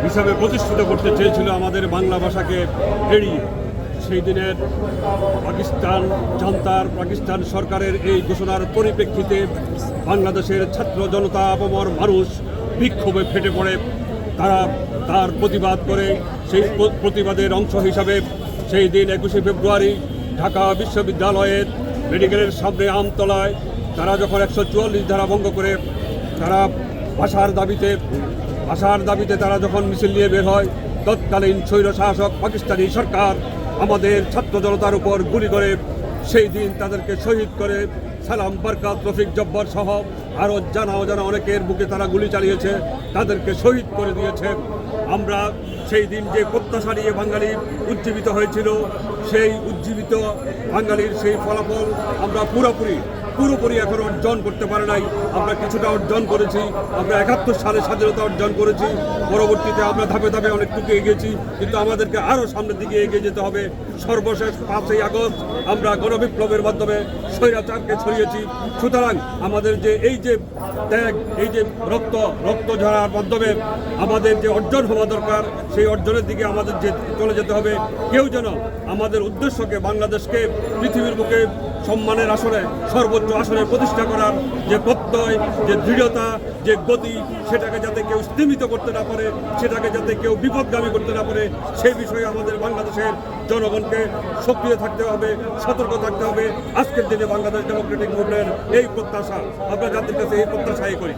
হিসাবে প্রতিষ্ঠিত করতে চেয়েছিল আমাদের বাংলা ভাষাকে এড়িয়ে। সেই দিনের পাকিস্তান সরকারের এই ঘোষণার পরিপ্রেক্ষিতে বাংলাদেশের ছাত্র জনতা আপামর মানুষ বিক্ষোভে ফেটে পড়ে। তারা তার প্রতিবাদ করে সেই প্রতিবাদের অংশ হিসাবে সেই দিন 21শে ফেব্রুয়ারি ঢাকা বিশ্ববিদ্যালয়ের মেডিকেলের সামনে আমতলায় তারা যখন 144 ধারা ভঙ্গ করে তারা ভাষার দাবিতে তারা যখন মিছিল নিয়ে বের হয়, তৎকালীন স্বৈরশাসক পাকিস্তানি সরকার আমাদের ছাত্র জনতার উপর গুলি করে সেই দিন তাদেরকে শহীদ করে। সালাম, বরকাত, রফিক, জব্বার সহ আরও জানা অজানা অনেকের বুকে তারা গুলি চালিয়েছে, তাদেরকে শহীদ করে দিয়েছে। আমরা সেই দিন যে প্রত্যাশা নিয়ে বাঙালি উজ্জীবিত হয়েছিল, সেই উজ্জীবিত বাঙালির সেই ফলাফল আমরা পুরোপুরি এখন অর্জন করতে পারে নাই। আমরা কিছুটা অর্জন করেছি। আমরা 71 সালে স্বাধীনতা অর্জন করেছি। পরবর্তীতে আমরা ধাপে ধাপে অনেকটুকু এগিয়েছি, কিন্তু আমাদেরকে আরও সামনের দিকে এগিয়ে যেতে হবে। সর্বশেষ 5ই আগস্ট আমরা গণবিপ্লবের মাধ্যমে স্বৈরাচারকে ছড়িয়েছি। সুতরাং আমাদের যে এই যে ত্যাগ, এই যে রক্ত ঝরার মাধ্যমে আমাদের যে অর্জন হওয়া দরকার, সেই অর্জনের দিকে আমাদের চলে যেতে হবে। কেউ যেন আমাদের উদ্দেশ্যকে, বাংলাদেশকে পৃথিবীর বুকে সম্মানের আসনে, সর্বোচ্চ আসনে প্রতিষ্ঠা করার যে প্রত্যয়, যে দৃঢ়তা, যে গতি, সেটাকে যাতে কেউ স্তীমিত করতে না পারে, সেটাকে যাতে কেউ বিপদগামী করতে না পারে, সেই বিষয়ে আমাদের বাংলাদেশের জনগণকে সক্রিয় থাকতে হবে, সতর্ক থাকতে হবে। আজকের দিনে বাংলাদেশ ডেমোক্রেটিক মুভমেন্ট এই প্রত্যাশা, আমরা জাতির কাছে এই প্রত্যাশাই করি।